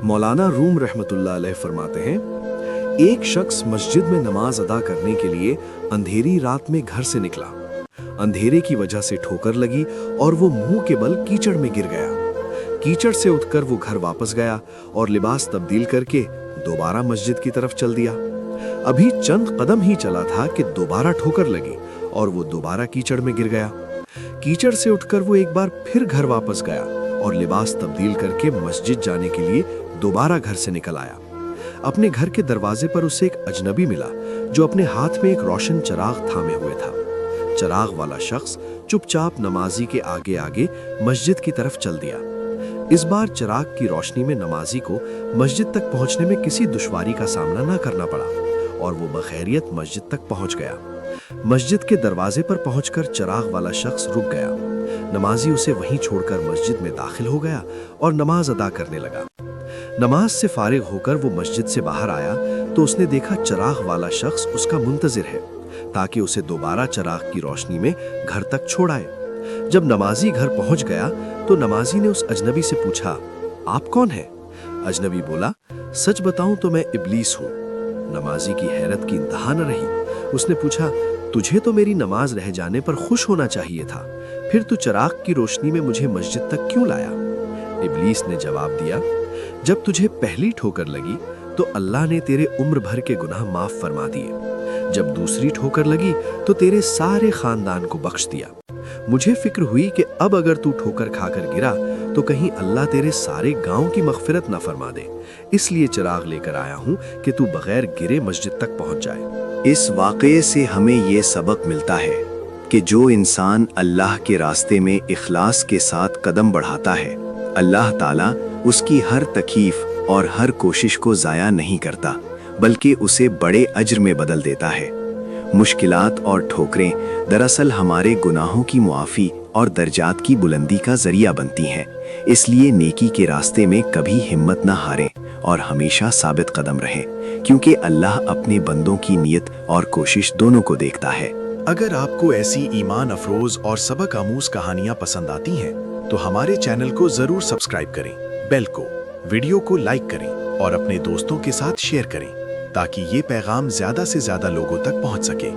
मौलाना room रहमतुल्लाह अलैह फरमाते हैं, एक शख्स मस्जिद में नमाज अदा करने के लिए अंधेरी रात में घर से निकला। अंधेरे की वजह से ठोकर लगी और वो मुंह के बल कीचड़ में गिर गया। कीचड़ से उठकर वो घर वापस गया और लिबास तब्दील करके दोबारा मस्जिद की तरफ चल दिया। अभी चंद कदम ही चला था कि दोबारा ठोकर लगी और वो दोबारा कीचड़ में गिर गया। कीचड़ से उठकर वो एक बार फिर घर वापस गया और लिबास तब्दील करके मस्जिद जाने के लिए दोबारा घर से निकल आया। अपने घर के दरवाजे पर उसे एक अजनबी मिला जो अपने हाथ में एक रोशन चिराग थामे हुए था। चिराग वाला शख्स चुपचाप नमाजी के आगे आगे मस्जिद की तरफ चल दिया। इस बार चिराग की रोशनी में नमाजी को मस्जिद तक पहुंचने में किसी दुश्वारी का सामना न करना पड़ा और वो बखैरियत मस्जिद तक पहुंच गया। मस्जिद के दरवाजे पर पहुंचकर चिराग वाला शख्स रुक गया। नमाजी उसे वहीं छोड़कर मस्जिद में दाखिल हो गया और नमाज अदा करने लगा। नमाज से फारिग होकर वो मस्जिद से बाहर आया तो उसने देखा चिराग वाला शख्स उसका मुंतजिर है ताकि उसे दोबारा चिराग की रोशनी में घर तक छोड़ाए। जब नमाजी घर पहुंच गया तो नमाजी ने उस अजनबी से पूछा, आप कौन हैं? अजनबी बोला, सच बताऊं तो मैं इब्लीस हूं। नमाजी की हैरत की इंतहा न रही। उसने पूछा, तुझे तो मेरी नमाज रह जाने पर खुश होना चाहिए था, फिर तू चिराग की रोशनी में मुझे मस्जिद तक क्यों लाया? इब्लीस ने जवाब दिया, जब तुझे पहली ठोकर लगी तो अल्लाह ने तेरे उम्र भर के गुनाह माफ फरमा दिए। जब दूसरी ठोकर लगी तो तेरे सारे खानदान को बख्श दिया। मुझे फिक्र हुई कि अब अगर तू ठोकर खाकर गिरा तो कहीं अल्लाह तेरे सारे गांव की मगफिरत न फरमा दे, इसलिए चिराग लेकर आया हूं कि तू बगैर गिरे मस्जिद तक पहुंच जाए। इस वाक़ये से हमें ये सबक मिलता है कि जो इंसान अल्लाह के रास्ते में इखलास के साथ कदम बढ़ाता है, अल्लाह ताला उसकी हर तकलीफ और हर कोशिश को ज़ाया नहीं करता, बल्कि उसे बड़े अज्र में बदल देता है। मुश्किलात और ठोकरें दरअसल हमारे गुनाहों की मुआफ़ी और दर्जात की बुलंदी का ज़रिया बनती हैं। इसलिए नेकी के रास्ते में कभी हिम्मत न हारें और हमेशा साबित कदम रहें, क्योंकि अल्लाह अपने बंदों की नीयत और कोशिश दोनों को देखता है। अगर आपको ऐसी ईमान अफरोज और सबक आमूज कहानियाँ पसंद आती हैं तो हमारे चैनल को ज़रूर सब्सक्राइब करें, बेल को, वीडियो को लाइक करें और अपने दोस्तों के साथ शेयर करें ताकि ये पैगाम ज़्यादा से ज़्यादा लोगों तक पहुंच सके।